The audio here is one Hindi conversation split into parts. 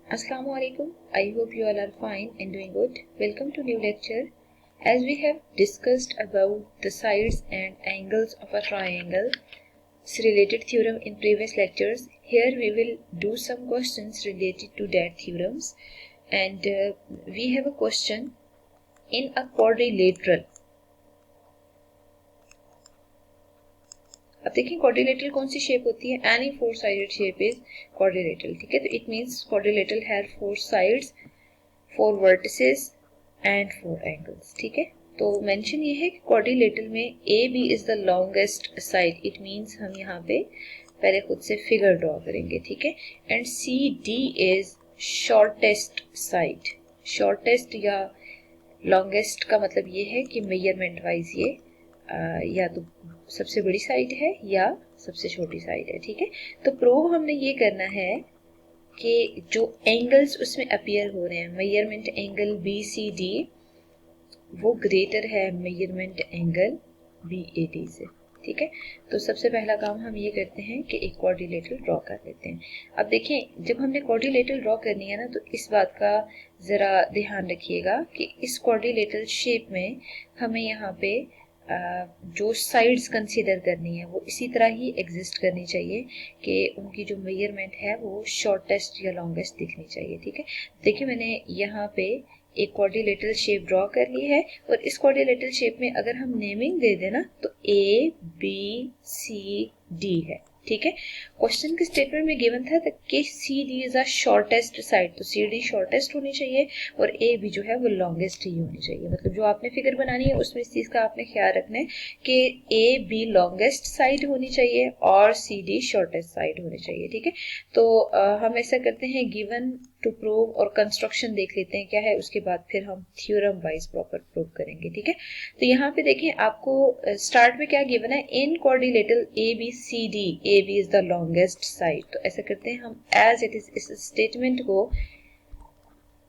Assalamu alaikum. I hope you all are fine and doing good. Welcome to new lecture. As we have discussed about the sides and angles of a triangle, related theorem in previous lectures, here we will do some questions related to that theorems. And we have a question in a quadrilateral. अब देखिए क्वाड्रिलेटरल कौन सी शेप होती है? Any four sided shape is quadrilateral. ठीक है, तो it means quadrilateral have four sides, four vertices and four angles. ठीक है, तो मेंशन ये है कि क्वाड्रिलेटरल में A B is the longest side. It means हम यहाँ पे पहले खुद से फिगर ड्रॉ करेंगे. ठीक है, and C D is shortest side. Shortest या लॉन्गेस्ट का मतलब ये है कि मेजरमेंट वाइज ये या तो सबसे बड़ी साइड है या सबसे छोटी साइड है. ठीक है, तो प्रूव हमने ये करना है कि जो एंगल्स उसमें अपीयर हो रहे हैं, measurement angle B C D वो ग्रेटर है measurement angle B A D से. ठीक है, तो सबसे पहला काम हम ये करते हैं कि एक क्वाड्रिलेटरल ड्रॉ कर लेते हैं. अब देखें, जब हमने क्वाड्रिलेटरल ड्रॉ करनी है ना, तो इस बात का ज़रा ध्यान रखिएगा कि इस क्वाड्रिलेटरल शेप में हमें यहाँ पे जो साइड्स कंसीडर करनी है वो इसी तरह ही एग्जिस्ट करनी चाहिए कि उनकी जो मेजरमेंट है वो शॉर्टेस्ट या लॉन्गेस्ट दिखनी चाहिए. ठीक है, देखिए मैंने यहाँ पे एक क्वाड्रिलेटरल शेप ड्रॉ कर ली है और इस क्वाड्रिलेटरल शेप में अगर हम नेमिंग दे दें ना तो ए बी सी डी है. ठीक है, क्वेश्चन के स्टेटमेंट में गिवन था कि C D is a shortest side, तो सी डी शॉर्टेस्ट होनी चाहिए और ए बी जो है वो लॉन्गेस्ट ही होनी चाहिए. मतलब जो आपने फिगर बनानी है उसमें इस चीज का आपने ख्याल रखना है कि ए बी लॉन्गेस्ट साइड होनी चाहिए और सी डी शॉर्टेस्ट साइड होनी चाहिए. ठीक है, तो हम ऐसा करते हैं, गिवन टू प्रूव और कंस्ट्रक्शन देख लेते हैं क्या है, उसके बाद फिर हम थ्योरम वाइज प्रॉपर प्रूव करेंगे. ठीक है, तो यहाँ पे देखें आपको स्टार्ट में क्या गिवन है, in quadrilateral A B C D A B is the longest side. तो ऐसा करते हैं हम एज इट इज इस स्टेटमेंट को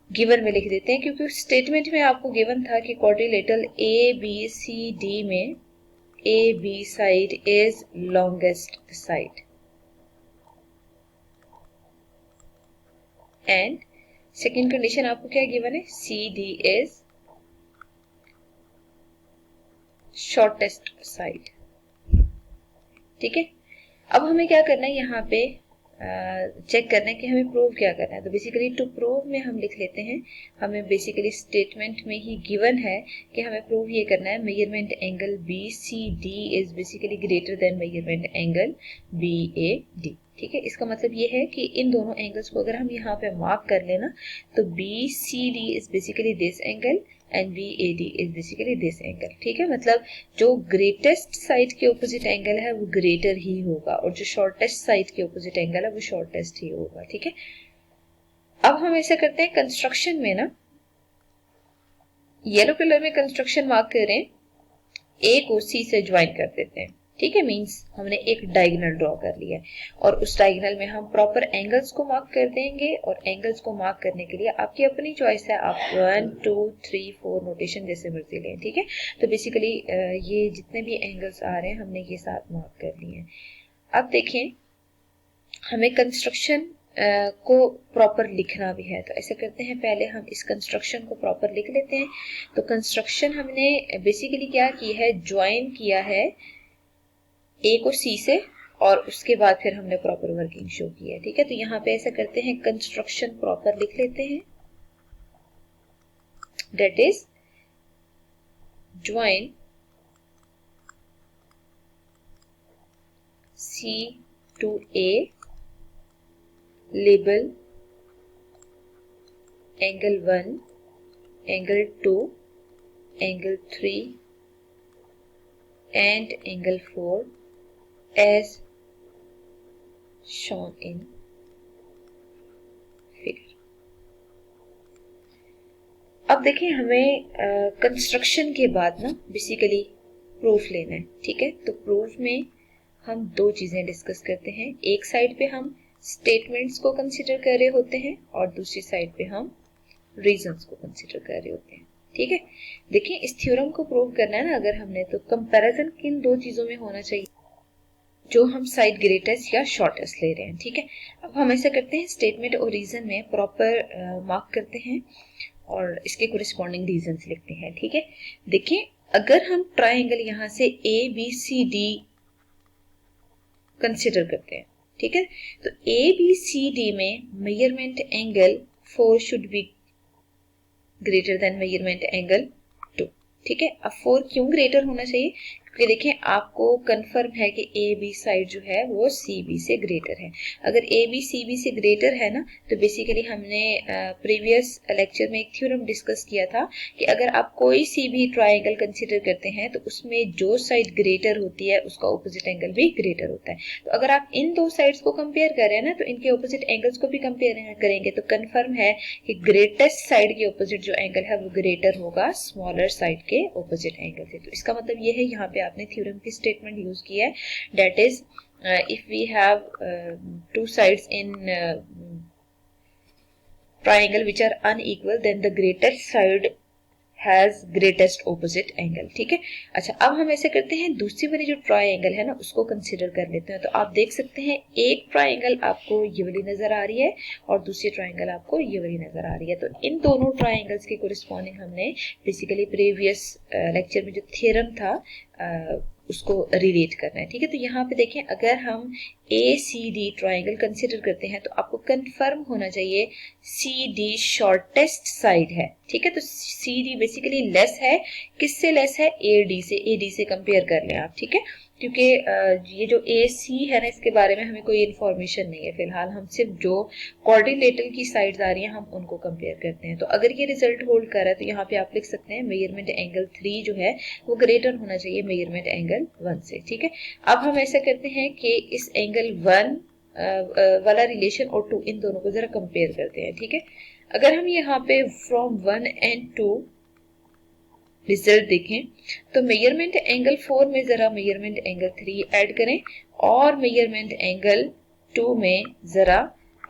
गिवन में लिख देते हैं, क्योंकि स्टेटमेंट में आपको गिवन था कि quadrilateral A B C D में A B side is longest side and second condition आपको क्या गिवन है, C D is shortest side. ठीक है, अब हमें क्या करना है, यहाँ पे चेक करना है कि हमें प्रूव क्या करना है. तो बेसिकली टू प्रूव में हम लिख लेते हैं, हमें बेसिकली स्टेटमेंट में ही गिवन है कि हमें प्रूव ये करना है measurement angle B C D is basically greater than measurement angle B A D. ठीक है, इसका मतलब ये है कि इन दोनों एंगल्स को अगर हम यहाँ पे मार्क कर लेना तो B C D is basically this angle and B A D is basically this angle. ठीक है, मतलब जो ग्रेटेस्ट साइड के ऑपोजिट एंगल है वो ग्रेटर ही होगा और जो शॉर्टेस्ट साइड के ऑपोजिट एंगल है वो शॉर्टेस्ट ही होगा. ठीक है, अब हम ऐसा करते हैं, कंस्ट्रक्शन में ना येलो कलर में कंस्ट्रक्शन मार्क करें, ए को सी से ज्वाइन कर देते हैं. ठीक है, मींस हमने एक डायगोनल ड्रॉ कर लिया है और उस डायगोनल में हम प्रॉपर एंगल्स को मार्क कर देंगे. और एंगल्स को मार्क करने के लिए आपकी अपनी चॉइस है, आप 1 2 3 4 नोटेशन जैसे मर्जी लें. ठीक है, तो बेसिकली ये जितने भी एंगल्स आ रहे हैं हमने ये साथ मार्क कर लिए हैं. अब देखें, हमें कंस्ट्रक्शन को प्रॉपर लिखना भी है, तो ऐसे करते हैं, पहले हम इस कंस्ट्रक्शन को प्रॉपर लिख लेते हैं. तो कंस्ट्रक्शन हमने बेसिकली क्या की है, ज्वाइन किया है ए को सी से और उसके बाद फिर हमने प्रॉपर वर्किंग शो की है. ठीक है, तो यहाँ पे ऐसा करते हैं, कंस्ट्रक्शन प्रॉपर लिख लेते हैं, that is join C to A, label angle 1, angle 2, angle 3 and angle 4 as shown in figure. अब देखें, हमें कंस्ट्रक्शन के बाद ना बेसिकली प्रूफ लेना है. ठीक है, तो प्रूफ में हम दो चीजें डिस्कस करते हैं. एक साइड पे हम स्टेटमेंट्स को कंसीडर कर रहे होते हैं और दूसरी साइड पे हम रीजंस को कंसीडर कर रहे होते हैं. ठीक है, देखिए इस थ्योरम को प्रूव करना है ना अगर हमने, तो कंपैरिजन किन दो चीजों में होना चाहिए, जो हम साइड ग्रेटेस्ट या शॉर्टेस्ट ले रहे हैं। ठीक है, अब हम ऐसा करते हैं, स्टेटमेंट और रीजन में प्रॉपर मार्क करते हैं और इसके कोरिस्पॉन्डिंग रीजंस लिखते हैं। ठीक है, देखिए अगर हम ट्राइंगल यहाँ से ABCD कंसिडर करते हैं, ठीक है, तो ABCD में measurement angle 4 should be greater than measurement angle 2। ठीक है, अब 4 क्यों ग्रेटर होना चाहिए? क्योंकि देखें आपको कंफर्म है कि AB साइड जो है वो CB से ग्रेटर है। अगर AB CB से ग्रेटर है ना, तो बेसिकली हमने प्रीवियस लेक्चर में एक थ्योरम डिस्कस किया था कि अगर आप कोई सी भी ट्राइंगल कंसिडर करते हैं तो उसमें जो साइड ग्रेटर होती है उसका ऑपोजिट एंगल भी ग्रेटर होता है। तो अगर आप इन दो साइड्स को कंपेयर कर रहे हैं ना, तो इनके ऑपोजिट एंगल्स को भी कंपेयर करेंगे तो कंफर्म है कि ग्रेटेस्ट साइड के ऑपोजिट जो एंगल है वो ग्रेटर होगा स्मॉलर साइड के ऑपोजिट एंगल से। तो इसका मतलब ये है, यहाँ पे आपने थ्योरम की स्टेटमेंट यूज की है, that is if we have two sides in triangle which are unequal, then the greatest side has greatest opposite angle। ठीक है, अच्छा अब हम ऐसे करते हैं, दूसरी वाली जो ट्राइंगल है ना उसको कंसिडर कर लेते हैं। तो आप देख सकते हैं एक ट्राइंगल आपको ये वाली नजर आ रही है और दूसरी ट्राइंगल आपको ये वाली नजर आ रही है। तो इन दोनों ट्राइंगल्स के कोरिस्पॉन्डिंग हमने बेसिकली प्रीवियस लेक्चर में जो थ्योरम था उसको रिलेट करना है। ठीक है, तो यहाँ पे देखें अगर हम ACD ट्राइंगल कंसिडर करते हैं तो आपको कंफर्म होना चाहिए CD शॉर्टेस्ट साइड है। ठीक है, तो CD बेसिकली लेस है, किससे लेस है? AD से। AD से कंपेयर कर लें आप। ठीक है, क्योंकि ये जो AC है ना इसके बारे में हमें कोई इन्फॉर्मेशन नहीं है फिलहाल, हम सिर्फ जो क्वाड्रिलेटरल की साइड्स आ रही हैं हम उनको कंपेयर करते हैं। तो अगर ये रिजल्ट होल्ड कर रहा है तो यहाँ पे आप लिख सकते हैं मेजरमेंट एंगल 3 जो है वो ग्रेटर होना चाहिए मेजरमेंट एंगल 1 से। ठीक है, अब हम ऐसा करते हैं कि इस एंगल 1 वाला रिलेशन और 2 इन दोनों को जरा कंपेयर करते हैं। ठीक है, अगर हम यहाँ पे फ्रॉम 1 and 2 रिजल्ट देखें तो मेजरमेंट एंगल 4 में जरा मेजरमेंट एंगल 3 ऐड करें और मेजरमेंट एंगल 2 में जरा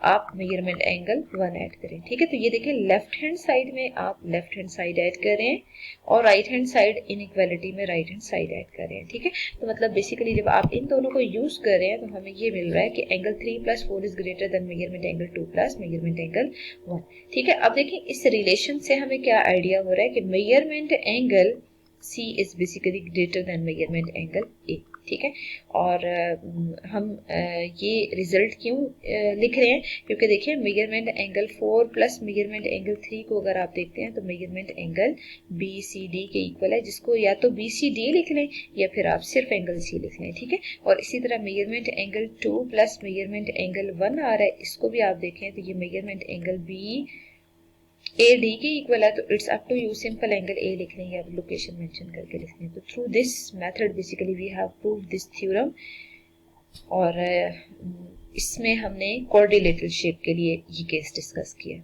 आप मेजरमेंट एंगल 1 ऐड करें। ठीक है, तो ये देखें लेफ्ट हैंड साइड में आप लेफ्ट हैंड साइड ऐड करें और राइट हैंड साइड इनइक्वालिटी में राइट हैंड साइड ऐड करें। ठीक है, तो मतलब बेसिकली जब आप इन दोनों को यूज कर रहे हैं तो हमें ये मिल रहा है कि angle 3 + 4 is greater than measurement angle 2 + measurement angle 1। ठीक है, अब देखिए इस रिलेशन से हमें क्या आइडिया हो रहा है कि measurement angle C is basically greater than measurement angle A। ठीक है, और हम ये रिजल्ट क्यों लिख रहे हैं? क्योंकि देखिए मेजरमेंट एंगल 4 + मेजरमेंट एंगल 3 को अगर आप देखते हैं तो मेजरमेंट एंगल BCD के इक्वल है, जिसको या तो BCD लिख लें या फिर आप सिर्फ एंगल C लिख लें। ठीक है, और इसी तरह मेजरमेंट एंगल 2 + मेजरमेंट एंगल 1 आ रहा है, इसको भी आप देखें तो ये मेजरमेंट एंगल BAD के इक्वल है। तो it's up to you, simple angle A लिख लें या लोकेशन मेंशन करके लिख लें। तो through this method basically we have proved this theorem, और इसमें हमने क्वाड्रिलेटरल शेप के लिए ये केस डिस्कस किया।